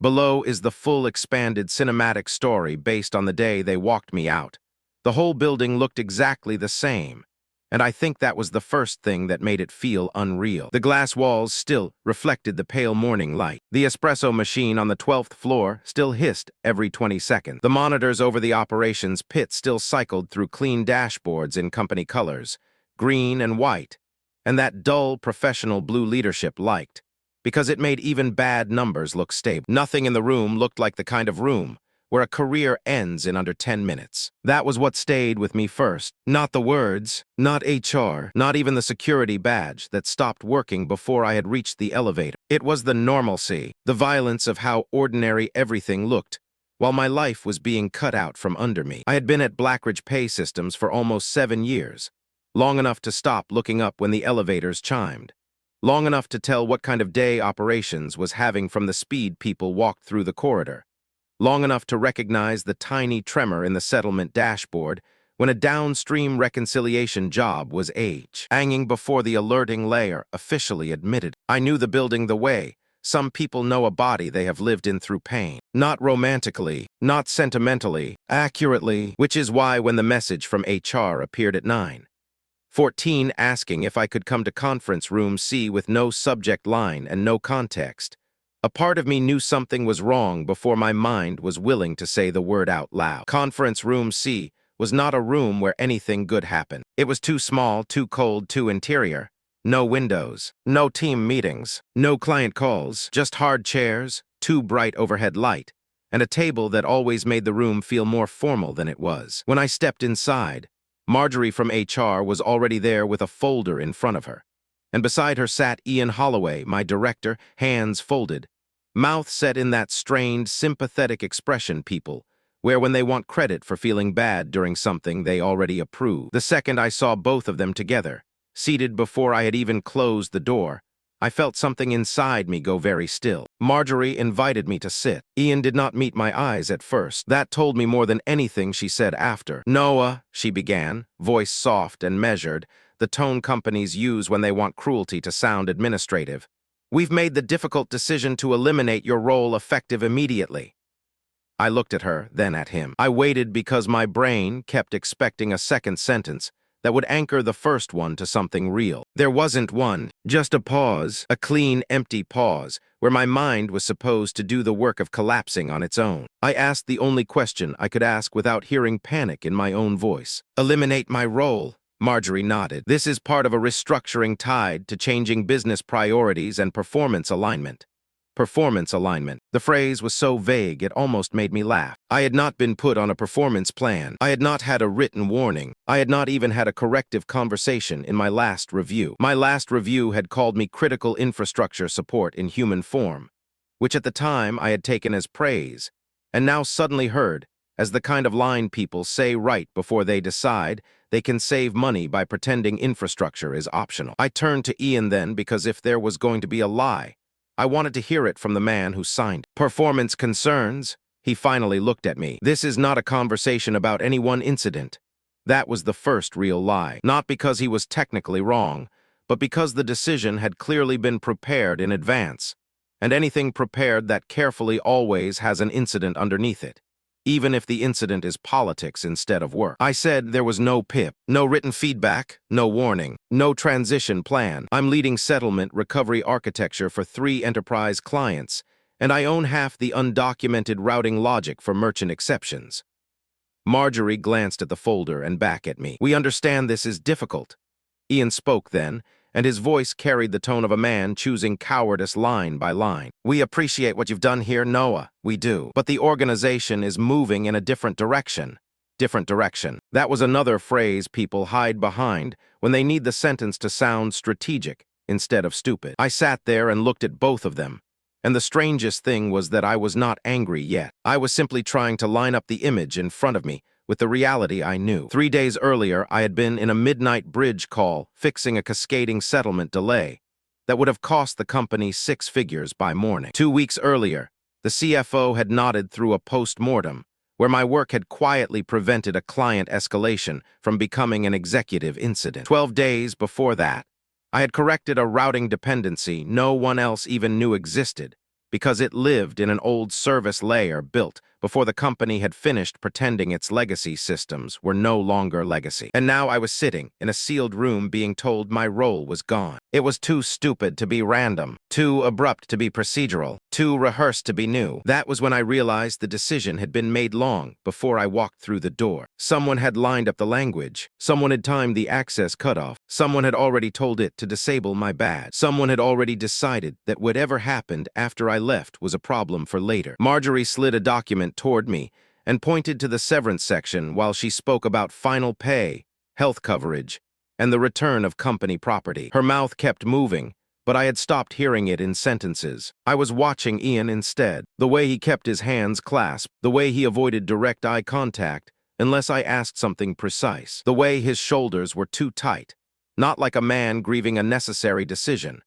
Below is the full expanded cinematic story based on the day they walked me out. The whole building looked exactly the same, and I think that was the first thing that made it feel unreal. The glass walls still reflected the pale morning light. The espresso machine on the 12th floor still hissed every 20 seconds. The monitors over the operations pit still cycled through clean dashboards in company colors, green and white, and that dull professional blue leadership liked, because it made even bad numbers look stable. Nothing in the room looked like the kind of room where a career ends in under 10 minutes. That was what stayed with me first. Not the words, not HR, not even the security badge that stopped working before I had reached the elevator. It was the normalcy, the violence of how ordinary everything looked, while my life was being cut out from under me. I had been at Blackridge Pay Systems for almost 7 years, long enough to stop looking up when the elevators chimed. Long enough to tell what kind of day operations was having from the speed people walked through the corridor. Long enough to recognize the tiny tremor in the settlement dashboard when a downstream reconciliation job was hanging before the alerting layer officially admitted. I knew the building the way some people know a body they have lived in through pain. Not romantically, not sentimentally, accurately, which is why when the message from HR appeared at 9:14 asking if I could come to conference room C with no subject line and no context, a part of me knew something was wrong before my mind was willing to say the word out loud. Conference room C was not a room where anything good happened. It was too small, too cold, too interior. No windows, no team meetings, no client calls, just hard chairs, too bright overhead light, and a table that always made the room feel more formal than it was. When I stepped inside, Marjorie from HR was already there with a folder in front of her, and beside her sat Ian Holloway, my director, hands folded, mouth set in that strained, sympathetic expression people wear when they want credit for feeling bad during something they already approve. The second I saw both of them together, seated before I had even closed the door, I felt something inside me go very still. Marjorie invited me to sit. Ian did not meet my eyes at first. That told me more than anything she said after. "Noah," she began, voice soft and measured, the tone companies use when they want cruelty to sound administrative. "We've made the difficult decision to eliminate your role effective immediately." I looked at her, then at him. I waited because my brain kept expecting a second sentence that would anchor the first one to something real. There wasn't one, just a pause, a clean, empty pause, where my mind was supposed to do the work of collapsing on its own. I asked the only question I could ask without hearing panic in my own voice. "Eliminate my role?" Marjorie nodded. "This is part of a restructuring tied to changing business priorities and performance alignment." Performance alignment. The phrase was so vague it almost made me laugh. I had not been put on a performance plan. I had not had a written warning. I had not even had a corrective conversation in my last review. My last review had called me critical infrastructure support in human form, which at the time I had taken as praise, and now suddenly heard as the kind of line people say right before they decide they can save money by pretending infrastructure is optional. I turned to Ian then because if there was going to be a lie, I wanted to hear it from the man who signed. "Performance concerns?" He finally looked at me. "This is not a conversation about any one incident." That was the first real lie. Not because he was technically wrong, but because the decision had clearly been prepared in advance. And anything prepared that carefully always has an incident underneath it, even if the incident is politics instead of work. I said there was no PIP, no written feedback, no warning, no transition plan. I'm leading settlement recovery architecture for 3 enterprise clients, and I own half the undocumented routing logic for merchant exceptions. Marjorie glanced at the folder and back at me. "We understand this is difficult." Ian spoke then, and his voice carried the tone of a man choosing cowardice line by line. "We appreciate what you've done here, Noah. We do. But the organization is moving in a different direction. Different direction." That was another phrase people hide behind when they need the sentence to sound strategic instead of stupid. I sat there and looked at both of them, and the strangest thing was that I was not angry yet. I was simply trying to line up the image in front of me with the reality I knew. 3 days earlier, I had been in a midnight bridge call fixing a cascading settlement delay that would have cost the company 6 figures by morning. 2 weeks earlier, the CFO had nodded through a post-mortem where my work had quietly prevented a client escalation from becoming an executive incident. 12 days before that, I had corrected a routing dependency no one else even knew existed because it lived in an old service layer built before the company had finished pretending its legacy systems were no longer legacy. And now I was sitting in a sealed room being told my role was gone. It was too stupid to be random, too abrupt to be procedural, too rehearsed to be new. That was when I realized the decision had been made long before I walked through the door. Someone had lined up the language. Someone had timed the access cutoff. Someone had already told it to disable my badge. Someone had already decided that whatever happened after I left was a problem for later. Marjorie slid a document toward me and pointed to the severance section while she spoke about final pay, health coverage, and the return of company property. Her mouth kept moving, but I had stopped hearing it in sentences. I was watching Ian instead. The way he kept his hands clasped, the way he avoided direct eye contact unless I asked something precise, the way his shoulders were too tight, not like a man grieving a necessary decision,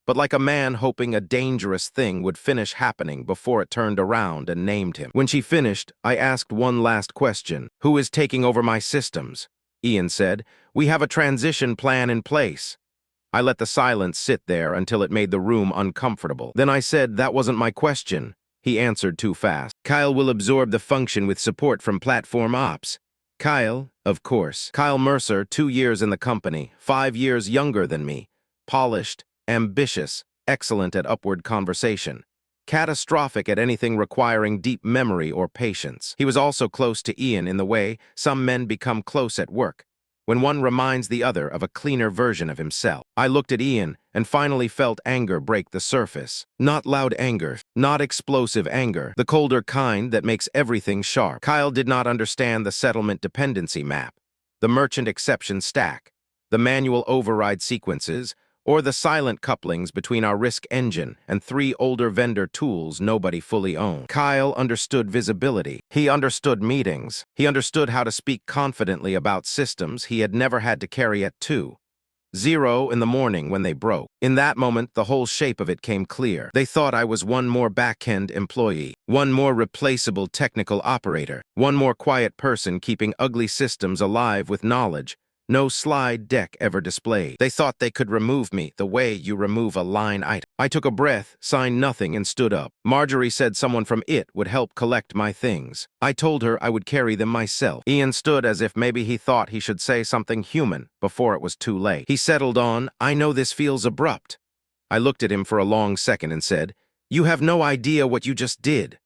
but like a man hoping a dangerous thing would finish happening before it turned around and named him. When she finished, I asked one last question. Who is taking over my systems? Ian said, we have a transition plan in place. I let the silence sit there until it made the room uncomfortable. Then I said that wasn't my question. He answered too fast. Kyle will absorb the function with support from Platform Ops. Kyle, of course. Kyle Mercer, 2 years in the company, 5 years younger than me. Polished, ambitious, excellent at upward conversation, catastrophic at anything requiring deep memory or patience. He was also close to Ian in the way some men become close at work, when one reminds the other of a cleaner version of himself. I looked at Ian and finally felt anger break the surface. Not loud anger, not explosive anger, the colder kind that makes everything sharp. Kyle did not understand the settlement dependency map, the merchant exception stack, the manual override sequences, or the silent couplings between our risk engine and 3 older vendor tools nobody fully owned. Kyle understood visibility. He understood meetings. He understood how to speak confidently about systems he had never had to carry at 2:00 in the morning when they broke. In that moment, the whole shape of it came clear. They thought I was one more back-end employee, one more replaceable technical operator, one more quiet person keeping ugly systems alive with knowledge no slide deck ever displayed. They thought they could remove me the way you remove a line item. I took a breath, signed nothing, and stood up. Marjorie said someone from IT would help collect my things. I told her I would carry them myself. Ian stood as if maybe he thought he should say something human before it was too late. He settled on, I know this feels abrupt. I looked at him for a long second and said, you have no idea what you just did.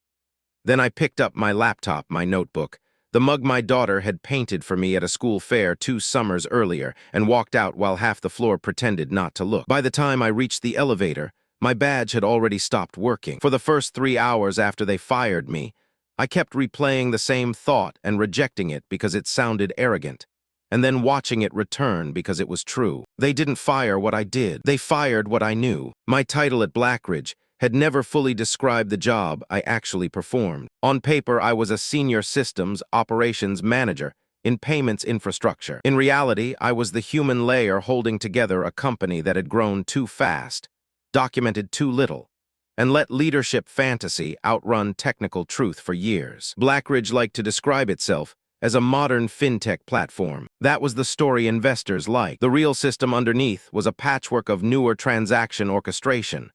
Then I picked up my laptop, my notebook, the mug my daughter had painted for me at a school fair 2 summers earlier, and walked out while half the floor pretended not to look. By the time I reached the elevator, my badge had already stopped working. For the first 3 hours after they fired me, I kept replaying the same thought and rejecting it because it sounded arrogant, and then watching it return because it was true. They didn't fire what I did. They fired what I knew. My title at Blackridge had never fully described the job I actually performed. On paper, I was a senior systems operations manager in payments infrastructure. In reality, I was the human layer holding together a company that had grown too fast, documented too little, and let leadership fantasy outrun technical truth for years. Blackridge liked to describe itself as a modern fintech platform. That was the story investors liked. The real system underneath was a patchwork of newer transaction orchestration,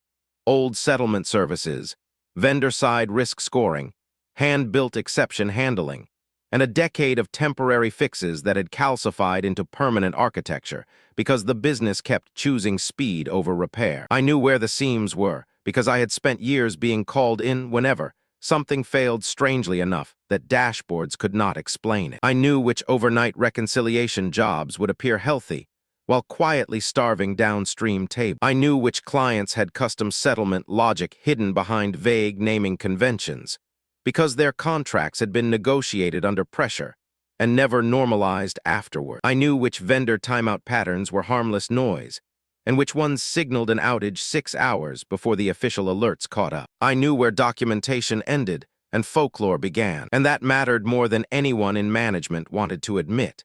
old settlement services, vendor-side risk scoring, hand-built exception handling, and a decade of temporary fixes that had calcified into permanent architecture because the business kept choosing speed over repair. I knew where the seams were because I had spent years being called in whenever something failed strangely enough that dashboards could not explain it. I knew which overnight reconciliation jobs would appear healthy while quietly starving downstream tables. I knew which clients had custom settlement logic hidden behind vague naming conventions, because their contracts had been negotiated under pressure and never normalized afterward. I knew which vendor timeout patterns were harmless noise, and which ones signaled an outage 6 hours before the official alerts caught up. I knew where documentation ended and folklore began, and that mattered more than anyone in management wanted to admit,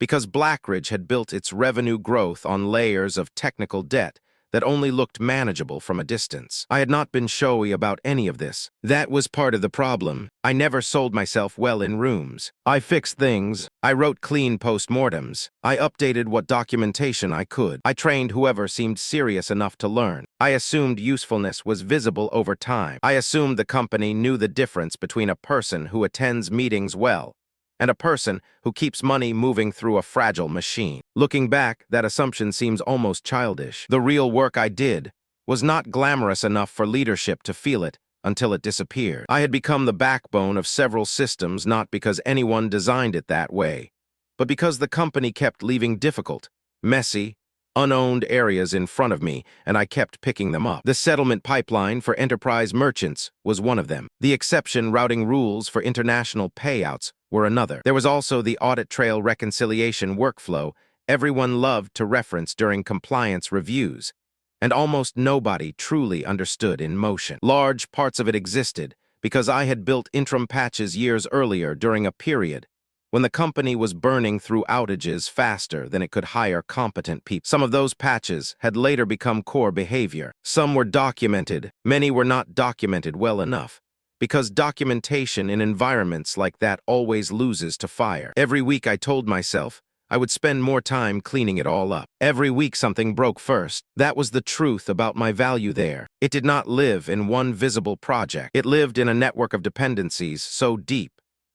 because Blackridge had built its revenue growth on layers of technical debt that only looked manageable from a distance. I had not been showy about any of this. That was part of the problem. I never sold myself well in rooms. I fixed things. I wrote clean postmortems. I updated what documentation I could. I trained whoever seemed serious enough to learn. I assumed usefulness was visible over time. I assumed the company knew the difference between a person who attends meetings well and a person who keeps money moving through a fragile machine. Looking back, that assumption seems almost childish. The real work I did was not glamorous enough for leadership to feel it until it disappeared. I had become the backbone of several systems not because anyone designed it that way, but because the company kept leaving difficult, messy, unowned areas in front of me, and I kept picking them up. The settlement pipeline for enterprise merchants was one of them. The exception routing rules for international payouts were another. There was also the audit trail reconciliation workflow everyone loved to reference during compliance reviews, and almost nobody truly understood in motion. Large parts of it existed because I had built interim patches years earlier during a period when the company was burning through outages faster than it could hire competent people. Some of those patches had later become core behavior. Some were documented, many were not documented well enough, because documentation in environments like that always loses to fire. Every week I told myself I would spend more time cleaning it all up. Every week something broke first. That was the truth about my value there. It did not live in one visible project. It lived in a network of dependencies so deep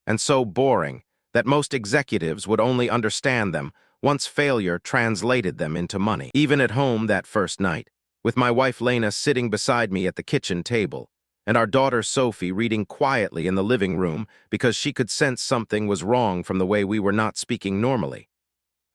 and so boring that most executives would only understand them once failure translated them into money. Even at home that first night, with my wife Lena sitting beside me at the kitchen table, and our daughter Sophie reading quietly in the living room because she could sense something was wrong from the way we were not speaking normally,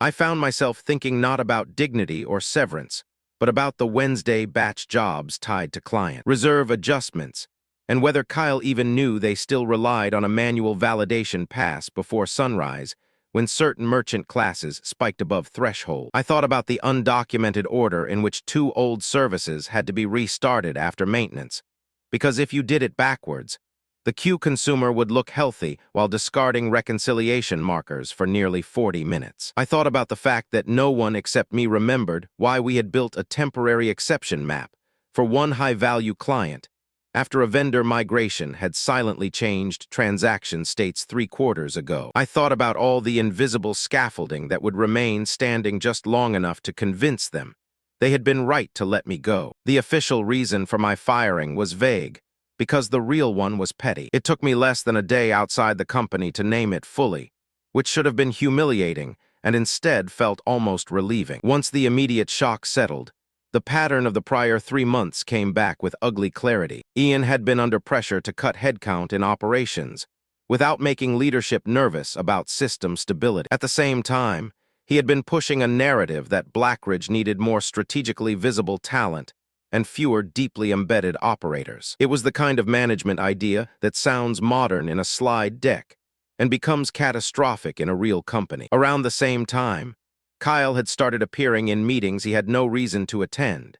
I found myself thinking not about dignity or severance, but about the Wednesday batch jobs tied to client reserve adjustments, and whether Kyle even knew they still relied on a manual validation pass before sunrise when certain merchant classes spiked above threshold. I thought about the undocumented order in which 2 old services had to be restarted after maintenance, because if you did it backwards, the Q consumer would look healthy while discarding reconciliation markers for nearly 40 minutes. I thought about the fact that no one except me remembered why we had built a temporary exception map for one high-value client after a vendor migration had silently changed transaction states 3 quarters ago. I thought about all the invisible scaffolding that would remain standing just long enough to convince them they had been right to let me go. The official reason for my firing was vague, because the real one was petty. It took me less than a day outside the company to name it fully, which should have been humiliating and instead felt almost relieving. Once the immediate shock settled, the pattern of the prior 3 months came back with ugly clarity. Ian had been under pressure to cut headcount in operations, without making leadership nervous about system stability. At the same time, he had been pushing a narrative that Blackridge needed more strategically visible talent and fewer deeply embedded operators. It was the kind of management idea that sounds modern in a slide deck and becomes catastrophic in a real company. Around the same time, Kyle had started appearing in meetings he had no reason to attend,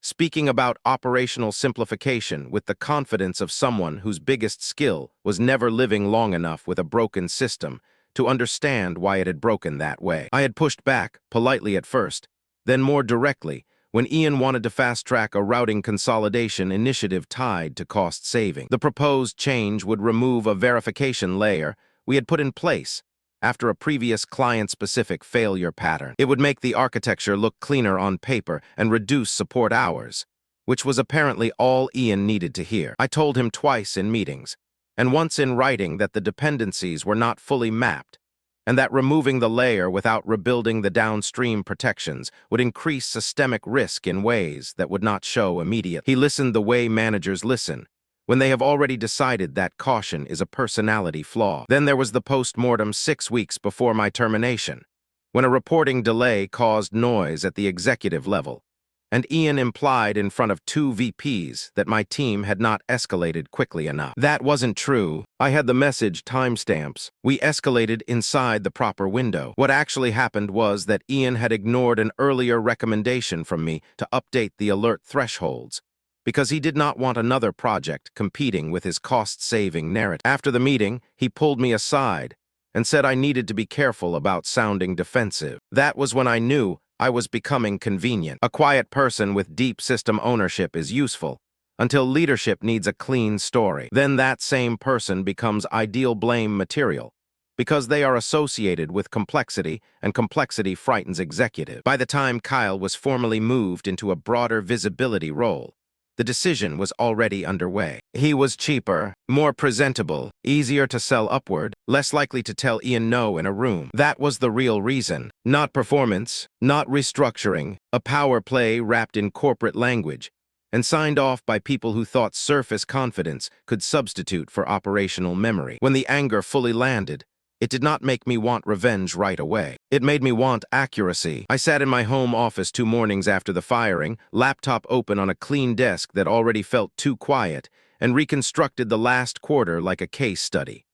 speaking about operational simplification with the confidence of someone whose biggest skill was never living long enough with a broken system to understand why it had broken that way. I had pushed back, politely at first, then more directly, when Ian wanted to fast-track a routing consolidation initiative tied to cost saving. The proposed change would remove a verification layer we had put in place after a previous client-specific failure pattern. It would make the architecture look cleaner on paper and reduce support hours, which was apparently all Ian needed to hear. I told him twice in meetings, and once in writing, that the dependencies were not fully mapped, and that removing the layer without rebuilding the downstream protections would increase systemic risk in ways that would not show immediately. He listened the way managers listen, when they have already decided that caution is a personality flaw. Then there was the post-mortem 6 weeks before my termination, when a reporting delay caused noise at the executive level, and Ian implied in front of 2 VPs that my team had not escalated quickly enough. That wasn't true. I had the message timestamps. We escalated inside the proper window. What actually happened was that Ian had ignored an earlier recommendation from me to update the alert thresholds, because he did not want another project competing with his cost-saving narrative. After the meeting, he pulled me aside and said I needed to be careful about sounding defensive. That was when I knew I was becoming convenient. A quiet person with deep system ownership is useful, until leadership needs a clean story. Then that same person becomes ideal blame material, because they are associated with complexity, and complexity frightens executive. By the time Kyle was formally moved into a broader visibility role, the decision was already underway. He was cheaper, more presentable, easier to sell upward, less likely to tell Ian no in a room. That was the real reason. Not performance, not restructuring, a power play wrapped in corporate language, and signed off by people who thought surface confidence could substitute for operational memory. When the anger fully landed, it did not make me want revenge right away. It made me want accuracy. I sat in my home office 2 mornings after the firing, laptop open on a clean desk that already felt too quiet, and reconstructed the last quarter like a case study.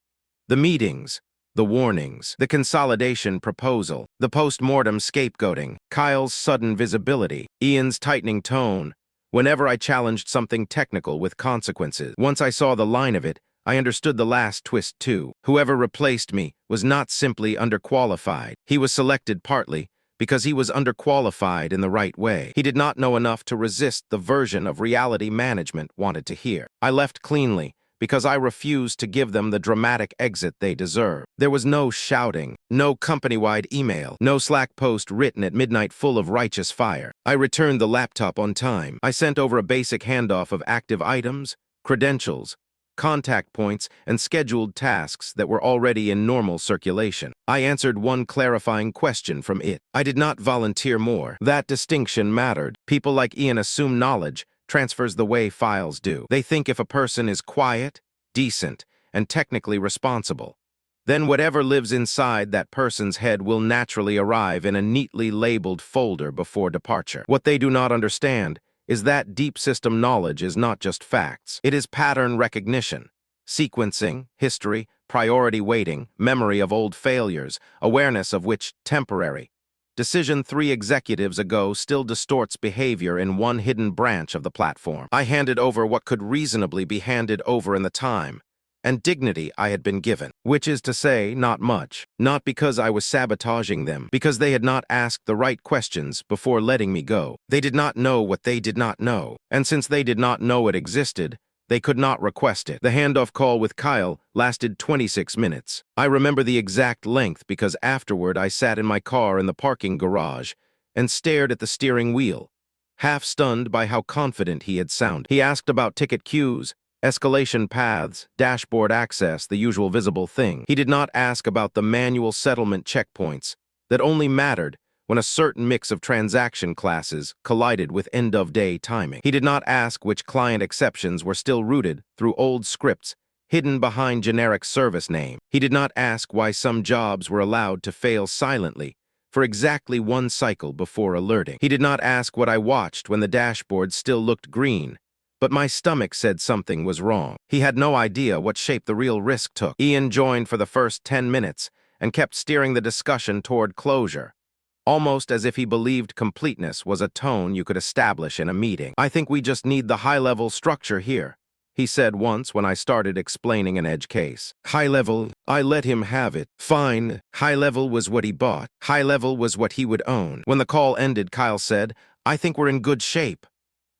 The meetings, the warnings, the consolidation proposal, the post-mortem scapegoating, Kyle's sudden visibility, Ian's tightening tone, whenever I challenged something technical with consequences. Once I saw the line of it, I understood the last twist too. Whoever replaced me was not simply underqualified. He was selected partly because he was underqualified in the right way. He did not know enough to resist the version of reality management wanted to hear. I left cleanly because I refused to give them the dramatic exit they deserve. There was no shouting, no company-wide email, no Slack post written at midnight full of righteous fire. I returned the laptop on time. I sent over a basic handoff of active items, credentials, contact points, and scheduled tasks that were already in normal circulation. I answered one clarifying question from it. I did not volunteer more. That distinction mattered. People like Ian assume knowledge transfers the way files do. They think if a person is quiet, decent, and technically responsible, then whatever lives inside that person's head will naturally arrive in a neatly labeled folder before departure. What they do not understand is that deep system knowledge is not just facts. It is pattern recognition, sequencing, history, priority weighting, memory of old failures, awareness of which temporary. Decision 3 executives ago still distorts behavior in one hidden branch of the platform. I handed over what could reasonably be handed over in the time and dignity I had been given, which is to say, not much. Not because I was sabotaging them, because they had not asked the right questions before letting me go. They did not know what they did not know, and since they did not know it existed, they could not request it. The handoff call with Kyle lasted 26 minutes. I remember the exact length because afterward I sat in my car in the parking garage and stared at the steering wheel, half stunned by how confident he had sounded. He asked about ticket queues, escalation paths, dashboard access, the usual visible thing. He did not ask about the manual settlement checkpoints that only mattered when a certain mix of transaction classes collided with end-of-day timing. He did not ask which client exceptions were still rooted through old scripts hidden behind generic service name. He did not ask why some jobs were allowed to fail silently for exactly 1 cycle before alerting. He did not ask what I watched when the dashboard still looked green, but my stomach said something was wrong. He had no idea what shape the real risk took. Ian joined for the first 10 minutes and kept steering the discussion toward closure, almost as if he believed completeness was a tone you could establish in a meeting. I think we just need the high-level structure here, he said once when I started explaining an edge case. High-level, I let him have it. Fine, high-level was what he bought. High-level was what he would own. When the call ended, Kyle said, "I think we're in good shape."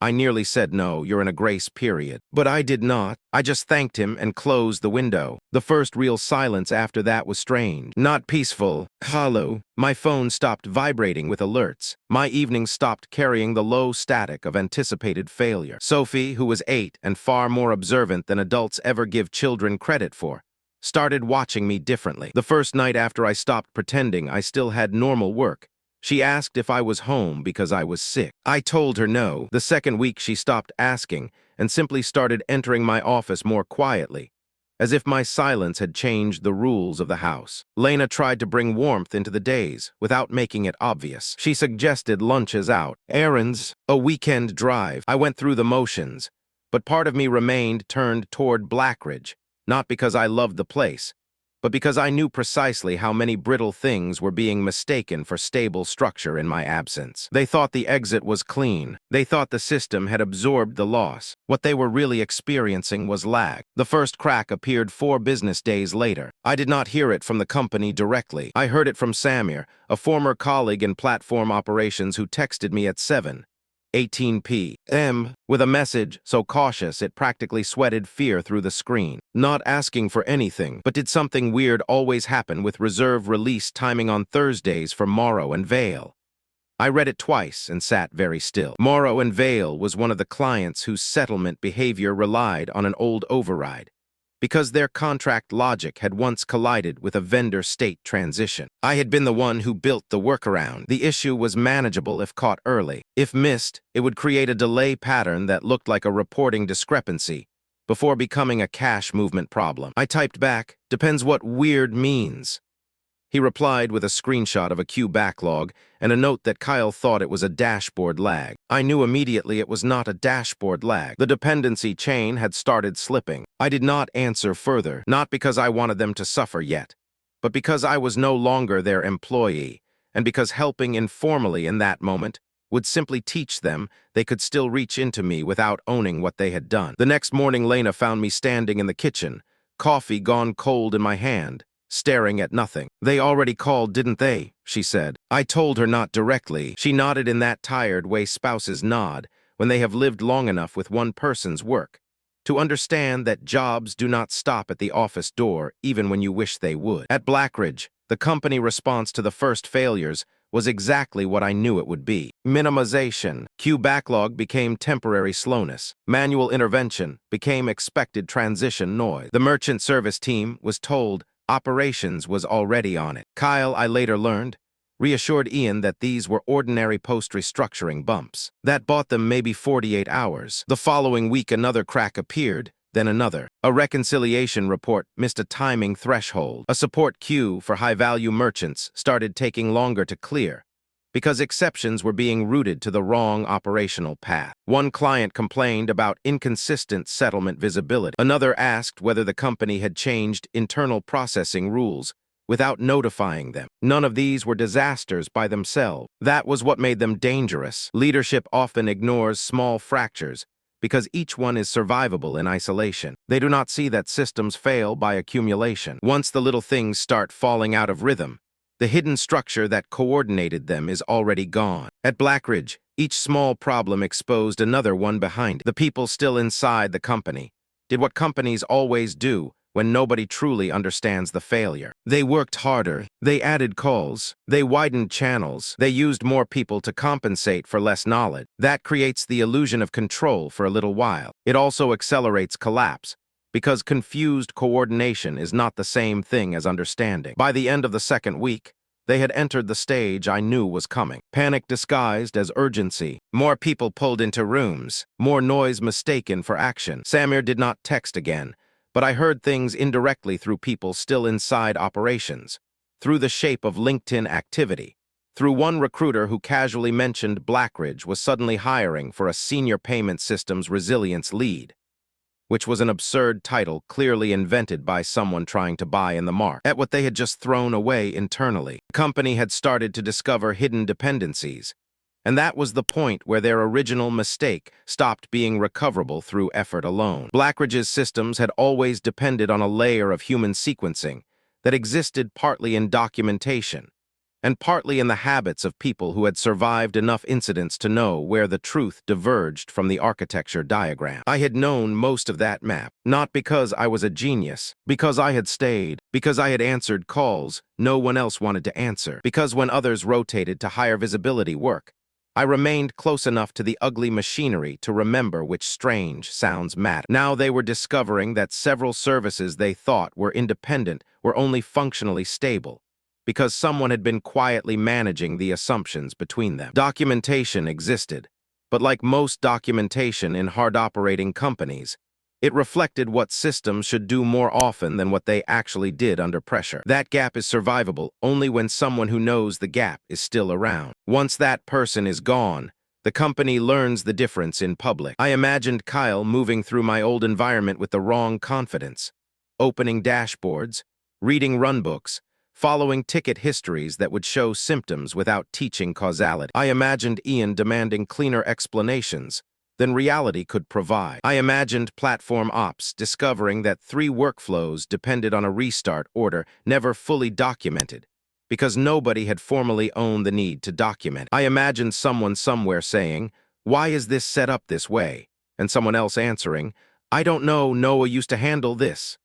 I nearly said no, you're in a grace period. But I did not. I just thanked him and closed the window. The first real silence after that was strange. Not peaceful, hollow. My phone stopped vibrating with alerts. My evening stopped carrying the low static of anticipated failure. Sophie, who was 8 and far more observant than adults ever give children credit for, started watching me differently. The first night after I stopped pretending I still had normal work, she asked if I was home because I was sick. I told her no. The second week she stopped asking and simply started entering my office more quietly, as if my silence had changed the rules of the house. Lena tried to bring warmth into the days without making it obvious. She suggested lunches out, errands, a weekend drive. I went through the motions, but part of me remained turned toward Blackridge, not because I loved the place, but because I knew precisely how many brittle things were being mistaken for stable structure in my absence. They thought the exit was clean. They thought the system had absorbed the loss. What they were really experiencing was lag. The first crack appeared 4 business days later. I did not hear it from the company directly. I heard it from Samir, a former colleague in platform operations who texted me at 7:18 p.m. with a message so cautious it practically sweated fear through the screen. Not asking for anything, but did something weird always happen with reserve release timing on Thursdays for Morrow and Vale? I read it twice and sat very still. Morrow and Vale was one of the clients whose settlement behavior relied on an old override, because their contract logic had once collided with a vendor-state transition. I had been the one who built the workaround. The issue was manageable if caught early. If missed, it would create a delay pattern that looked like a reporting discrepancy before becoming a cash movement problem. I typed back, "Depends what weird means." He replied with a screenshot of a queue backlog and a note that Kyle thought it was a dashboard lag. I knew immediately it was not a dashboard lag. The dependency chain had started slipping. I did not answer further, not because I wanted them to suffer yet, but because I was no longer their employee, and because helping informally in that moment would simply teach them they could still reach into me without owning what they had done. The next morning, Lena found me standing in the kitchen, coffee gone cold in my hand, staring at nothing. "They already called, didn't they?" she said. I told her not directly. She nodded in that tired way spouses nod when they have lived long enough with one person's work to understand that jobs do not stop at the office door even when you wish they would. At Blackridge, the company response to the first failures was exactly what I knew it would be. Minimization. Queue backlog became temporary slowness. Manual intervention became expected transition noise. The merchant service team was told operations was already on it. Kyle, I later learned, reassured Ian that these were ordinary post-restructuring bumps. That bought them maybe 48 hours. The following week, another crack appeared, then another. A reconciliation report missed a timing threshold. A support queue for high-value merchants started taking longer to clear because exceptions were being routed to the wrong operational path. One client complained about inconsistent settlement visibility. Another asked whether the company had changed internal processing rules without notifying them. None of these were disasters by themselves. That was what made them dangerous. Leadership often ignores small fractures because each one is survivable in isolation. They do not see that systems fail by accumulation. Once the little things start falling out of rhythm, the hidden structure that coordinated them is already gone. At Blackridge, each small problem exposed another one behind it. The people still inside the company did what companies always do when nobody truly understands the failure. They worked harder, they added calls, they widened channels, they used more people to compensate for less knowledge. That creates the illusion of control for a little while. It also accelerates collapse, because confused coordination is not the same thing as understanding. By the end of the second week, they had entered the stage I knew was coming. Panic disguised as urgency. More people pulled into rooms. More noise mistaken for action. Samir did not text again, but I heard things indirectly through people still inside operations, through the shape of LinkedIn activity, through one recruiter who casually mentioned Blackridge was suddenly hiring for a senior payment systems resilience lead, which was an absurd title clearly invented by someone trying to buy in the mark at what they had just thrown away internally. The company had started to discover hidden dependencies, and that was the point where their original mistake stopped being recoverable through effort alone. Blackridge's systems had always depended on a layer of human sequencing that existed partly in documentation and partly in the habits of people who had survived enough incidents to know where the truth diverged from the architecture diagram. I had known most of that map, not because I was a genius, because I had stayed, because I had answered calls no one else wanted to answer, because when others rotated to higher visibility work, I remained close enough to the ugly machinery to remember which strange sounds mattered. Now they were discovering that several services they thought were independent were only functionally stable, because someone had been quietly managing the assumptions between them. Documentation existed, but like most documentation in hard-operating companies, it reflected what systems should do more often than what they actually did under pressure. That gap is survivable only when someone who knows the gap is still around. Once that person is gone, the company learns the difference in public. I imagined Kyle moving through my old environment with the wrong confidence, opening dashboards, reading runbooks, following ticket histories that would show symptoms without teaching causality. I imagined Ian demanding cleaner explanations than reality could provide. I imagined platform ops discovering that 3 workflows depended on a restart order never fully documented, because nobody had formally owned the need to document. I imagined someone somewhere saying, "Why is this set up this way?" And someone else answering, "I don't know, Noah used to handle this."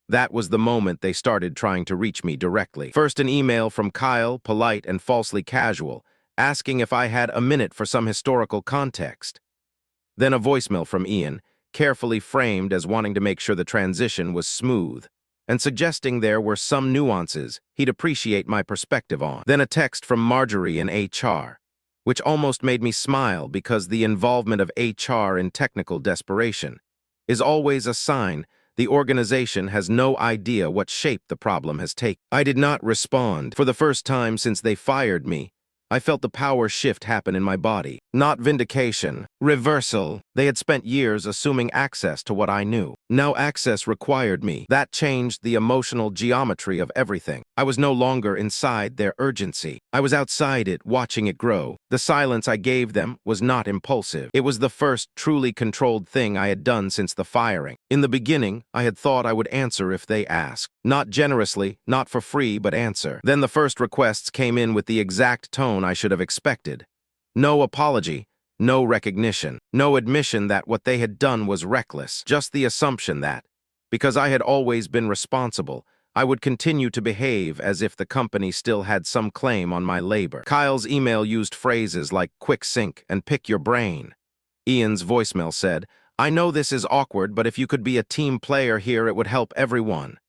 That was the moment they started trying to reach me directly. First, an email from Kyle, polite and falsely casual, asking if I had a minute for some historical context. Then a voicemail from Ian, carefully framed as wanting to make sure the transition was smooth, and suggesting there were some nuances he'd appreciate my perspective on. Then a text from Marjorie in HR, which almost made me smile because the involvement of HR in technical desperation is always a sign the organization has no idea what shape the problem has taken. I did not respond. For the first time since they fired me, I felt the power shift happen in my body. Not vindication, reversal. They had spent years assuming access to what I knew. Now access required me. That changed the emotional geometry of everything. I was no longer inside their urgency. I was outside it, watching it grow. The silence I gave them was not impulsive. It was the first truly controlled thing I had done since the firing. In the beginning, I had thought I would answer if they asked. Not generously, not for free, but answer. Then the first requests came in with the exact tone I should have expected. No apology, no recognition, no admission that what they had done was reckless, just the assumption that, because I had always been responsible, I would continue to behave as if the company still had some claim on my labor. Kyle's email used phrases like quick sync and pick your brain. Ian's voicemail said, "I know this is awkward, but if you could be a team player here, it would help everyone."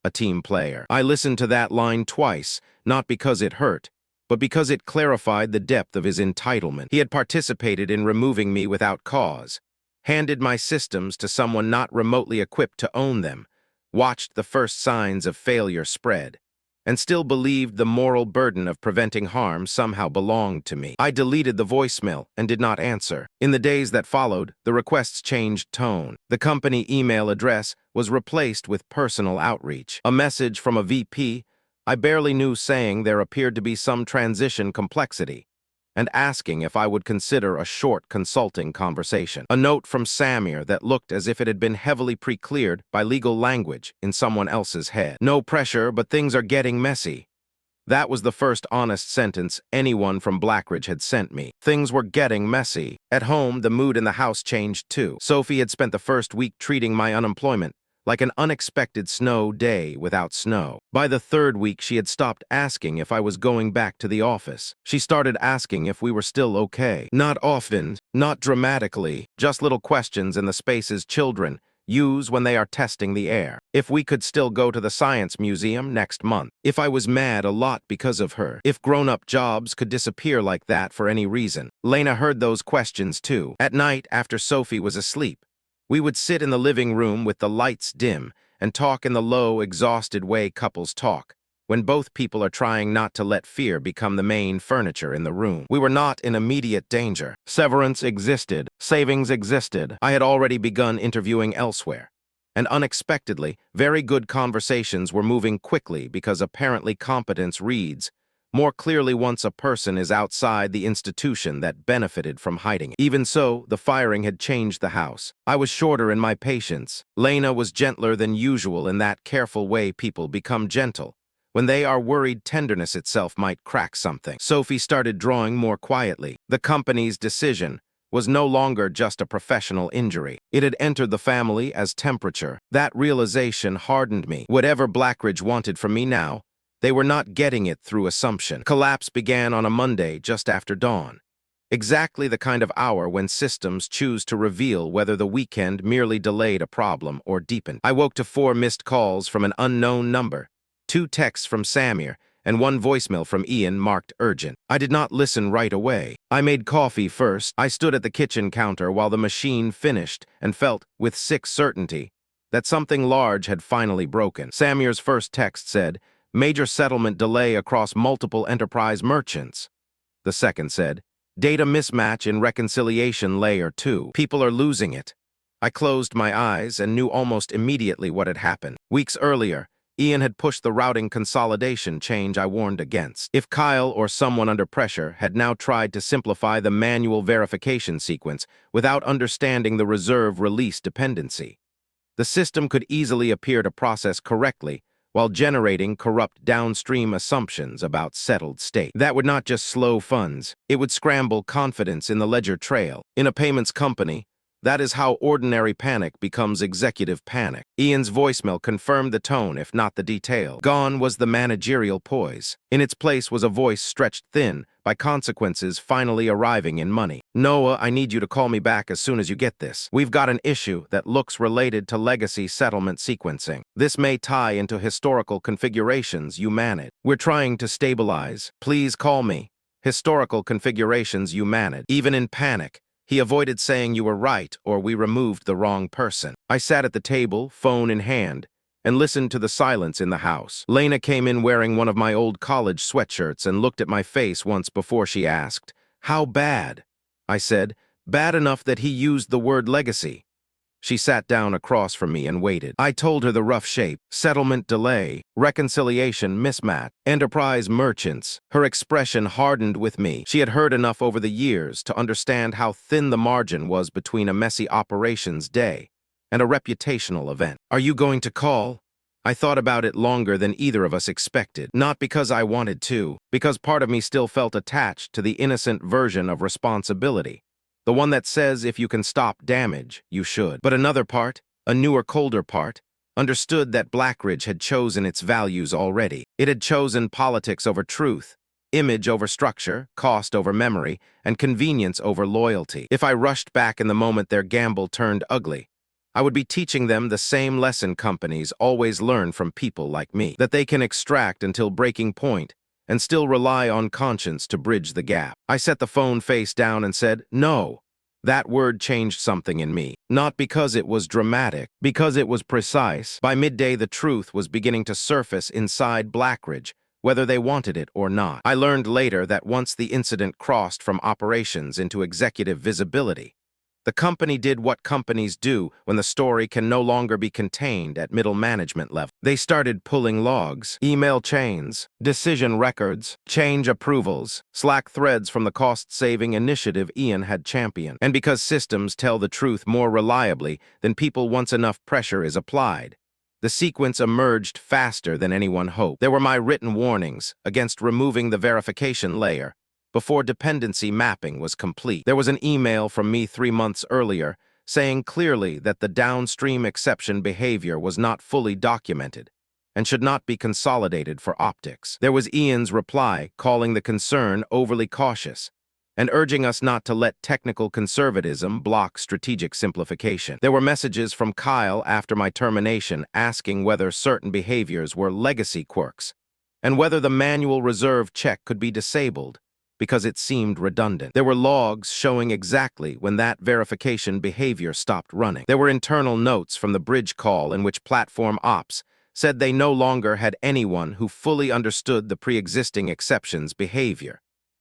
A team player. I listened to that line twice, not because it hurt, but because it clarified the depth of his entitlement. He had participated in removing me without cause, handed my systems to someone not remotely equipped to own them, watched the first signs of failure spread, and still believed the moral burden of preventing harm somehow belonged to me. I deleted the voicemail and did not answer. In the days that followed, the requests changed tone. The company email address was replaced with personal outreach. A message from a VP I barely knew saying there appeared to be some transition complexity, and asking if I would consider a short consulting conversation. A note from Samir that looked as if it had been heavily pre-cleared by legal language in someone else's head. "No pressure, but things are getting messy." That was the first honest sentence anyone from Blackridge had sent me. Things were getting messy. At home, the mood in the house changed too. Sophie had spent the first week treating my unemployment like an unexpected snow day without snow. By the 3rd week, she had stopped asking if I was going back to the office. She started asking if we were still okay. Not often, not dramatically, just little questions in the spaces children use when they are testing the air. If we could still go to the Science Museum next month. If I was mad a lot because of her. If grown-up jobs could disappear like that for any reason. Lena heard those questions too. At night, after Sophie was asleep, we would sit in the living room with the lights dim and talk in the low, exhausted way couples talk, when both people are trying not to let fear become the main furniture in the room. We were not in immediate danger. Severance existed. Savings existed. I had already begun interviewing elsewhere. And unexpectedly, very good conversations were moving quickly because apparently competence reads more clearly once a person is outside the institution that benefited from hiding it. Even so, the firing had changed the house. I was shorter in my patience. Lena was gentler than usual in that careful way people become gentle. When they are worried tenderness itself might crack something. Sophie started drawing more quietly. The company's decision was no longer just a professional injury. It had entered the family as temperature. That realization hardened me. Whatever Blackridge wanted from me now, they were not getting it through assumption. Collapse began on a Monday just after dawn. Exactly the kind of hour when systems choose to reveal whether the weekend merely delayed a problem or deepened. I woke to 4 missed calls from an unknown number, 2 texts from Samir, and 1 voicemail from Ian marked urgent. I did not listen right away. I made coffee first. I stood at the kitchen counter while the machine finished and felt, with sick certainty, that something large had finally broken. Samir's first text said, "Major settlement delay across multiple enterprise merchants." The second said, "Data mismatch in reconciliation layer 2. People are losing it." I closed my eyes and knew almost immediately what had happened. Weeks earlier, Ian had pushed the routing consolidation change I warned against. If Kyle or someone under pressure had now tried to simplify the manual verification sequence without understanding the reserve-release dependency, the system could easily appear to process correctly while generating corrupt downstream assumptions about settled state. That would not just slow funds, it would scramble confidence in the ledger trail. In a payments company, that is how ordinary panic becomes executive panic. Ian's voicemail confirmed the tone, if not the detail. Gone was the managerial poise. In its place was a voice stretched thin by consequences finally arriving in money. Noah, I need you to call me back as soon as you get this. We've got an issue that looks related to legacy settlement sequencing. This may tie into historical configurations you manage. We're trying to stabilize. Please call me. Historical configurations you manage. Even in panic, he avoided saying you were right or we removed the wrong person. I sat at the table, phone in hand, and listened to the silence in the house. Lena came in wearing one of my old college sweatshirts and looked at my face once before she asked, "How bad?" I said, "Bad enough that he used the word legacy." She sat down across from me and waited. I told her the rough shape: settlement delay, reconciliation mismatch, enterprise merchants. Her expression hardened with me. She had heard enough over the years to understand how thin the margin was between a messy operations day and a reputational event. Are you going to call? I thought about it longer than either of us expected. Not because I wanted to, because part of me still felt attached to the innocent version of responsibility. The one that says if you can stop damage, you should. But another part, a newer, colder part, understood that Blackridge had chosen its values already. It had chosen politics over truth, image over structure, cost over memory, and convenience over loyalty. If I rushed back in the moment their gamble turned ugly, I would be teaching them the same lesson companies always learn from people like me, that they can extract until breaking point and still rely on conscience to bridge the gap. I set the phone face down and said, "No." That word changed something in me, not because it was dramatic, because it was precise. By midday, the truth was beginning to surface inside Blackridge, whether they wanted it or not. I learned later that once the incident crossed from operations into executive visibility, the company did what companies do when the story can no longer be contained at middle management level. They started pulling logs, email chains, decision records, change approvals, Slack threads from the cost-saving initiative Ian had championed. And because systems tell the truth more reliably than people once enough pressure is applied, the sequence emerged faster than anyone hoped. There were my written warnings against removing the verification layer before dependency mapping was complete. There was an email from me 3 months earlier saying clearly that the downstream exception behavior was not fully documented and should not be consolidated for optics. There was Ian's reply calling the concern overly cautious and urging us not to let technical conservatism block strategic simplification. There were messages from Kyle after my termination asking whether certain behaviors were legacy quirks and whether the manual reserve check could be disabled because it seemed redundant. There were logs showing exactly when that verification behavior stopped running. There were internal notes from the bridge call in which platform ops said they no longer had anyone who fully understood the pre-existing exception's behavior,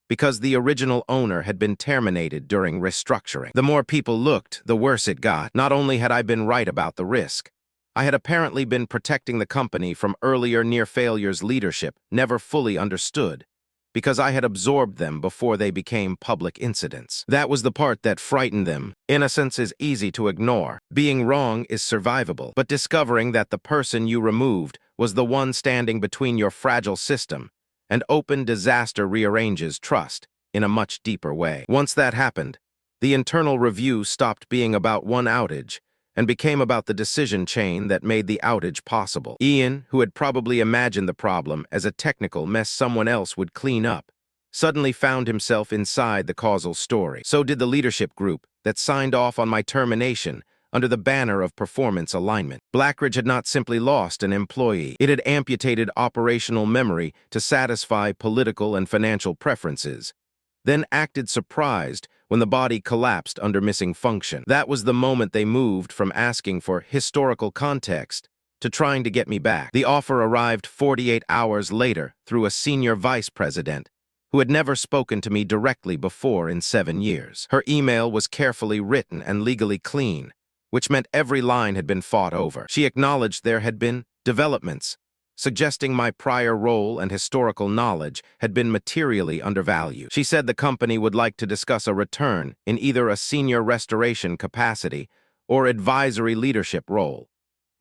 because the original owner had been terminated during restructuring. The more people looked, the worse it got. Not only had I been right about the risk, I had apparently been protecting the company from earlier near-failures leadership never fully understood, because I had absorbed them before they became public incidents. That was the part that frightened them. Innocence is easy to ignore. Being wrong is survivable. But discovering that the person you removed was the one standing between your fragile system and open disaster rearranges trust in a much deeper way. Once that happened, the internal review stopped being about one outage and became about the decision chain that made the outage possible. Ian, who had probably imagined the problem as a technical mess someone else would clean up, suddenly found himself inside the causal story. So did the leadership group that signed off on my termination under the banner of performance alignment. Blackridge had not simply lost an employee. It had amputated operational memory to satisfy political and financial preferences, then acted surprised when the body collapsed under missing function. That was the moment they moved from asking for historical context to trying to get me back. The offer arrived 48 hours later through a senior vice president who had never spoken to me directly before in 7 years. Her email was carefully written and legally clean, which meant every line had been fought over. She acknowledged there had been developments, suggesting my prior role and historical knowledge had been materially undervalued. She said the company would like to discuss a return in either a senior restoration capacity or advisory leadership role,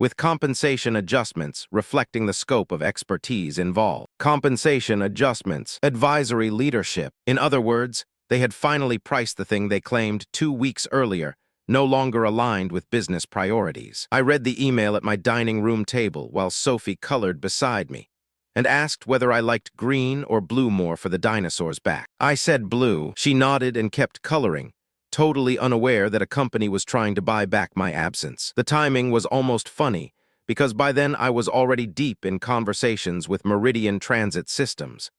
with compensation adjustments reflecting the scope of expertise involved. Compensation adjustments, advisory leadership. In other words, they had finally priced the thing they claimed 2 weeks earlier, no longer aligned with business priorities. I read the email at my dining room table while Sophie colored beside me and asked whether I liked green or blue more for the dinosaur's back. I said blue. She nodded and kept coloring, totally unaware that a company was trying to buy back my absence. The timing was almost funny, because by then I was already deep in conversations with Meridian Transit Systems,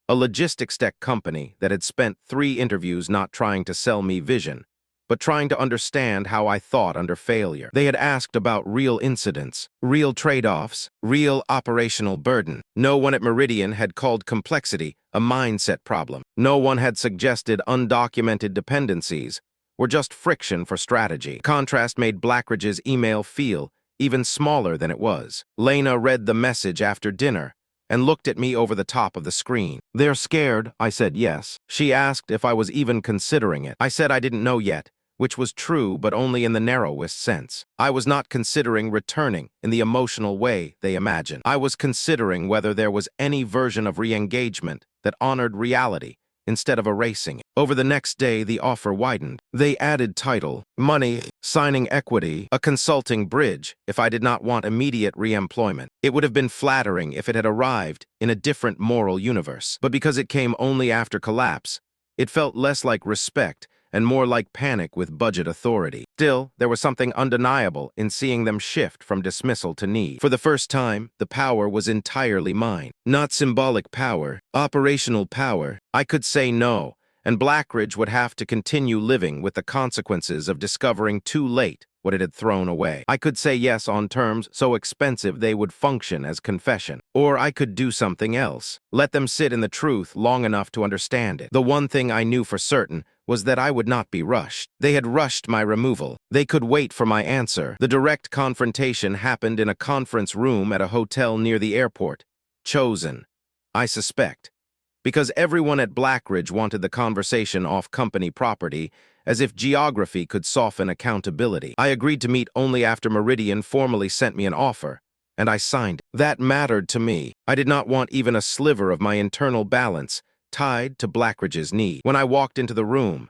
a logistics tech company that had spent 3 interviews not trying to sell me vision, but trying to understand how I thought under failure. They had asked about real incidents, real trade-offs, real operational burden. No one at Meridian had called complexity a mindset problem. No one had suggested undocumented dependencies were just friction for strategy. Contrast made Blackridge's email feel even smaller than it was. Lena read the message after dinner and looked at me over the top of the screen. "They're scared," I said yes. She asked if I was even considering it. I said I didn't know yet, which was true but only in the narrowest sense. I was not considering returning in the emotional way they imagined. I was considering whether there was any version of re-engagement that honored reality instead of erasing it. Over the next day, the offer widened. They added title, money, signing equity, a consulting bridge if I did not want immediate re-employment. It would have been flattering if it had arrived in a different moral universe. But because it came only after collapse, it felt less like respect and more like panic with budget authority. Still, there was something undeniable in seeing them shift from dismissal to need. For the first time, the power was entirely mine. Not symbolic power, operational power. I could say no, and Blackridge would have to continue living with the consequences of discovering too late what it had thrown away. I could say yes on terms so expensive they would function as confession. Or I could do something else. Let them sit in the truth long enough to understand it. The one thing I knew for certain was that I would not be rushed. They had rushed my removal. They could wait for my answer. The direct confrontation happened in a conference room at a hotel near the airport. Chosen, I suspect, because everyone at Blackridge wanted the conversation off company property, as if geography could soften accountability. I agreed to meet only after Meridian formally sent me an offer, and I signed. That mattered to me. I did not want even a sliver of my internal balance tied to Blackridge's need. When I walked into the room,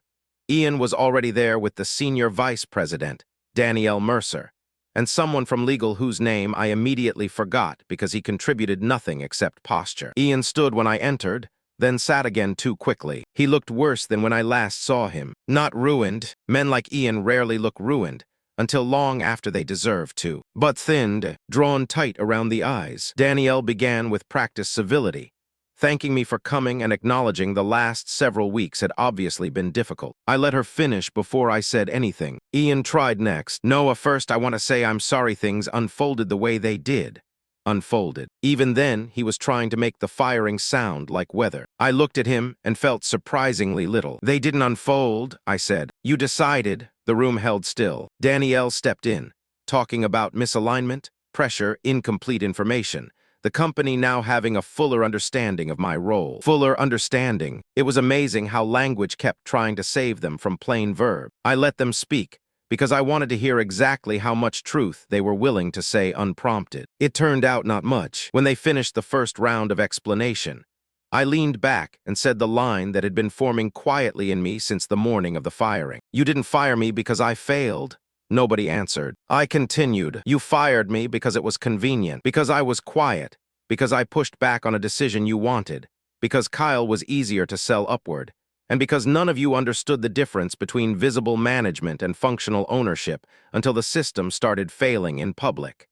Ian was already there with the senior vice president, Danielle Mercer, and someone from legal whose name I immediately forgot because he contributed nothing except posture. Ian stood when I entered, then sat again too quickly. He looked worse than when I last saw him. Not ruined. Men like Ian rarely look ruined until long after they deserve to. But thinned, drawn tight around the eyes. Danielle began with practiced civility, thanking me for coming and acknowledging the last several weeks had obviously been difficult. I let her finish before I said anything. Ian tried next. "Noah, first I want to say I'm sorry things unfolded the way they did." Unfolded. Even then, he was trying to make the firing sound like weather. I looked at him and felt surprisingly little. "They didn't unfold," I said. "You decided." The room held still. Danielle stepped in, talking about misalignment, pressure, incomplete information. The company now having a fuller understanding of my role. Fuller understanding. It was amazing how language kept trying to save them from plain verb. I let them speak, because I wanted to hear exactly how much truth they were willing to say unprompted. It turned out not much. When they finished the first round of explanation, I leaned back and said the line that had been forming quietly in me since the morning of the firing. "You didn't fire me because I failed." Nobody answered. I continued. "You fired me because it was convenient, because I was quiet, because I pushed back on a decision you wanted, because Kyle was easier to sell upward, and because none of you understood the difference between visible management and functional ownership until the system started failing in public."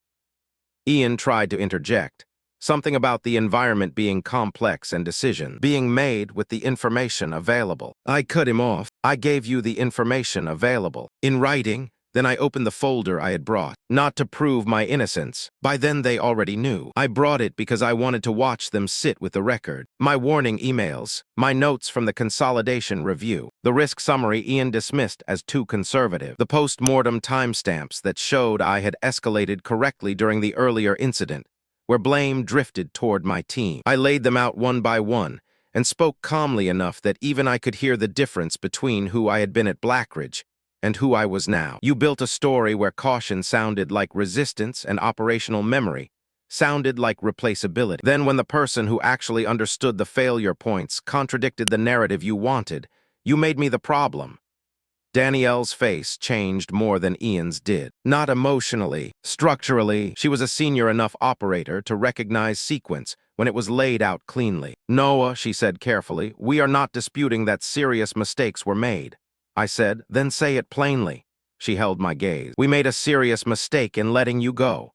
Ian tried to interject, something about the environment being complex and decision being made with the information available. I cut him off. "I gave you the information available in writing." Then I opened the folder I had brought, not to prove my innocence. By then they already knew. I brought it because I wanted to watch them sit with the record. My warning emails, my notes from the consolidation review, the risk summary Ian dismissed as too conservative, the post-mortem timestamps that showed I had escalated correctly during the earlier incident, where blame drifted toward my team. I laid them out one by one and spoke calmly enough that even I could hear the difference between who I had been at Blackridge and who I was now. You built a story where caution sounded like resistance and operational memory sounded like replaceability. Then when the person who actually understood the failure points contradicted the narrative you wanted, you made me the problem. Danielle's face changed more than Ian's did. Not emotionally, structurally, she was a senior enough operator to recognize sequence when it was laid out cleanly. Noah, she said carefully, we are not disputing that serious mistakes were made. I said, then say it plainly. She held my gaze. We made a serious mistake in letting you go.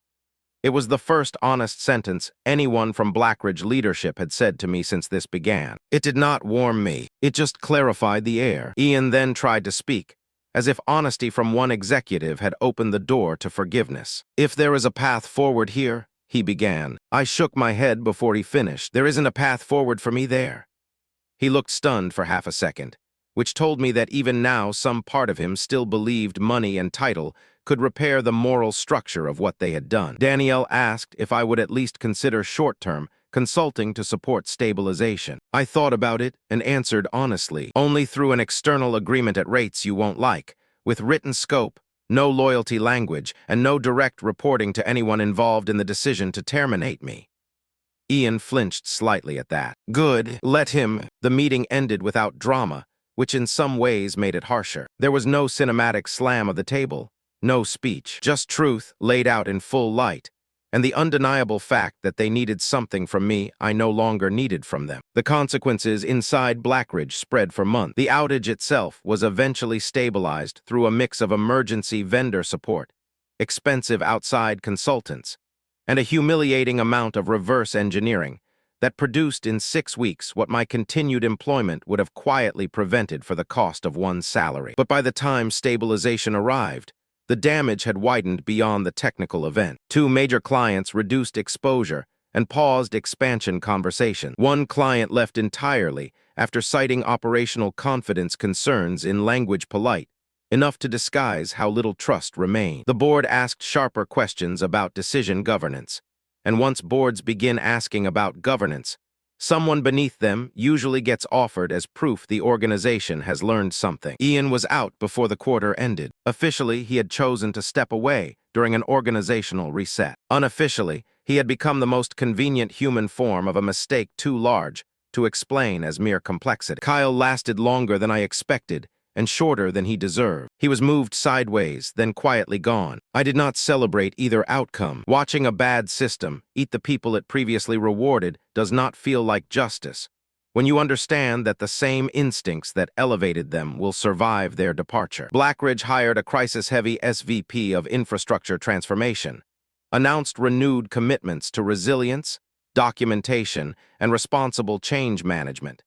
It was the first honest sentence anyone from Blackridge leadership had said to me since this began. It did not warm me. It just clarified the air. Ian then tried to speak, as if honesty from one executive had opened the door to forgiveness. If there is a path forward here, he began. I shook my head before he finished. There isn't a path forward for me there. He looked stunned for half a second, which told me that even now some part of him still believed money and title could repair the moral structure of what they had done. Danielle asked if I would at least consider short-term consulting to support stabilization. I thought about it and answered honestly, only through an external agreement at rates you won't like, with written scope, no loyalty language, and no direct reporting to anyone involved in the decision to terminate me. Ian flinched slightly at that. Good, let him. The meeting ended without drama, which in some ways made it harsher. There was no cinematic slam of the table, no speech, just truth laid out in full light, and the undeniable fact that they needed something from me I no longer needed from them. The consequences inside Blackridge spread for months. The outage itself was eventually stabilized through a mix of emergency vendor support, expensive outside consultants, and a humiliating amount of reverse engineering that produced in 6 weeks what my continued employment would have quietly prevented for the cost of one's salary. But by the time stabilization arrived, the damage had widened beyond the technical event. 2 major clients reduced exposure and paused expansion conversation. One client left entirely after citing operational confidence concerns in language polite, enough to disguise how little trust remained. The board asked sharper questions about decision governance, and once boards begin asking about governance, someone beneath them usually gets offered as proof the organization has learned something. Ian was out before the quarter ended. Officially, he had chosen to step away during an organizational reset. Unofficially, he had become the most convenient human form of a mistake too large to explain as mere complexity. Kyle lasted longer than I expected and shorter than he deserved. He was moved sideways, then quietly gone. I did not celebrate either outcome. Watching a bad system eat the people it previously rewarded does not feel like justice, when you understand that the same instincts that elevated them will survive their departure. Blackridge hired a crisis-heavy SVP of infrastructure transformation, announced renewed commitments to resilience, documentation, and responsible change management,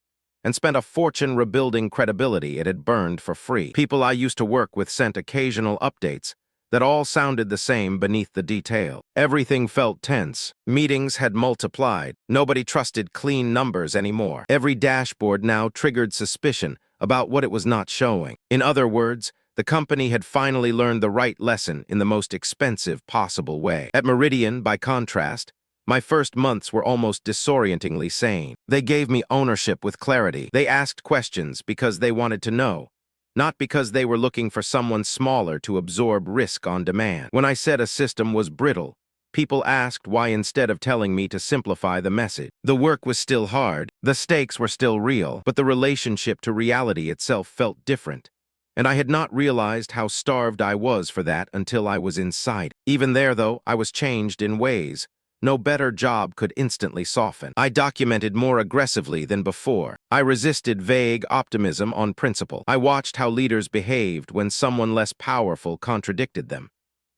and spent a fortune rebuilding credibility it had burned for free. People I used to work with sent occasional updates that all sounded the same beneath the detail. Everything felt tense. Meetings had multiplied. Nobody trusted clean numbers anymore. Every dashboard now triggered suspicion about what it was not showing. In other words, the company had finally learned the right lesson in the most expensive possible way. At Meridian, by contrast, my first months were almost disorientingly sane. They gave me ownership with clarity. They asked questions because they wanted to know, not because they were looking for someone smaller to absorb risk on demand. When I said a system was brittle, people asked why instead of telling me to simplify the message. The work was still hard, the stakes were still real, but the relationship to reality itself felt different. And I had not realized how starved I was for that until I was inside. Even there, though, I was changed in ways no better job could instantly soften. I documented more aggressively than before. I resisted vague optimism on principle. I watched how leaders behaved when someone less powerful contradicted them,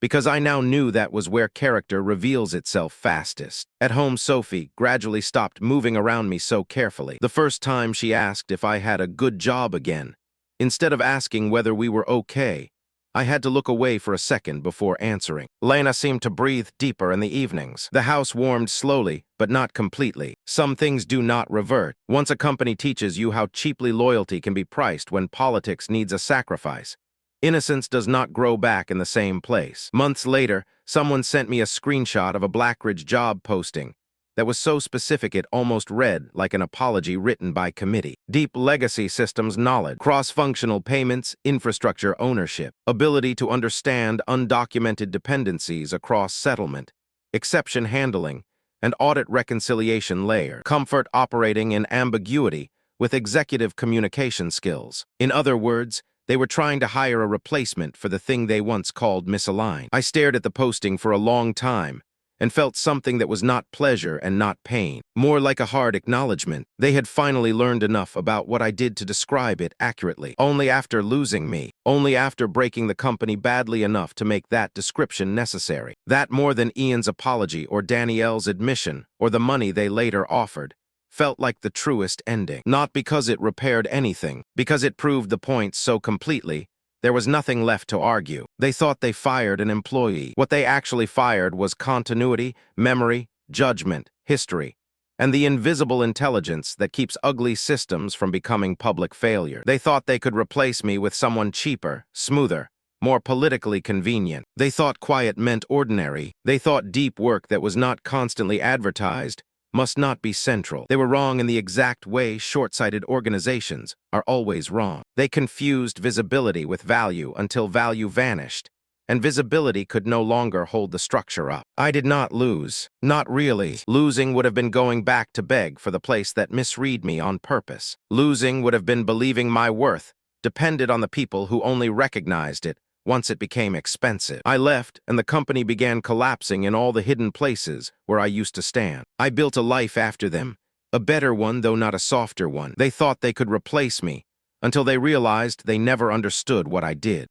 because I now knew that was where character reveals itself fastest. At home, Sophie gradually stopped moving around me so carefully. The first time she asked if I had a good job again, instead of asking whether we were okay, I had to look away for a second before answering. Lena seemed to breathe deeper in the evenings. The house warmed slowly, but not completely. Some things do not revert. Once a company teaches you how cheaply loyalty can be priced when politics needs a sacrifice, Innocence does not grow back in the same place. Months later, someone sent me a screenshot of a Blackridge job posting that was so specific it almost read like an apology written by committee. Deep legacy systems knowledge, cross-functional payments, infrastructure ownership, ability to understand undocumented dependencies across settlement, exception handling, and audit reconciliation layer, comfort operating in ambiguity with executive communication skills. In other words, they were trying to hire a replacement for the thing they once called misaligned. I stared at the posting for a long time and felt something that was not pleasure and not pain, more like a hard acknowledgement. They had finally learned enough about what I did to describe it accurately. Only after losing me, only after breaking the company badly enough to make that description necessary. That more than Ian's apology or Danielle's admission or the money they later offered felt like the truest ending. Not because it repaired anything, because it proved the point so completely, there was nothing left to argue. They thought they fired an employee. What they actually fired was continuity, memory, judgment, history, and the invisible intelligence that keeps ugly systems from becoming public failure. They thought they could replace me with someone cheaper, smoother, more politically convenient. They thought quiet meant ordinary. They thought deep work that was not constantly advertised must not be central. They were wrong in the exact way short-sighted organizations are always wrong. They confused visibility with value until value vanished, and visibility could no longer hold the structure up. I did not lose. Not really. Losing would have been going back to beg for the place that misread me on purpose. Losing would have been believing my worth depended on the people who only recognized it once it became expensive. I left, and the company began collapsing in all the hidden places where I used to stand. I built a life after them, a better one, though not a softer one. They thought they could replace me, until they realized they never understood what I did.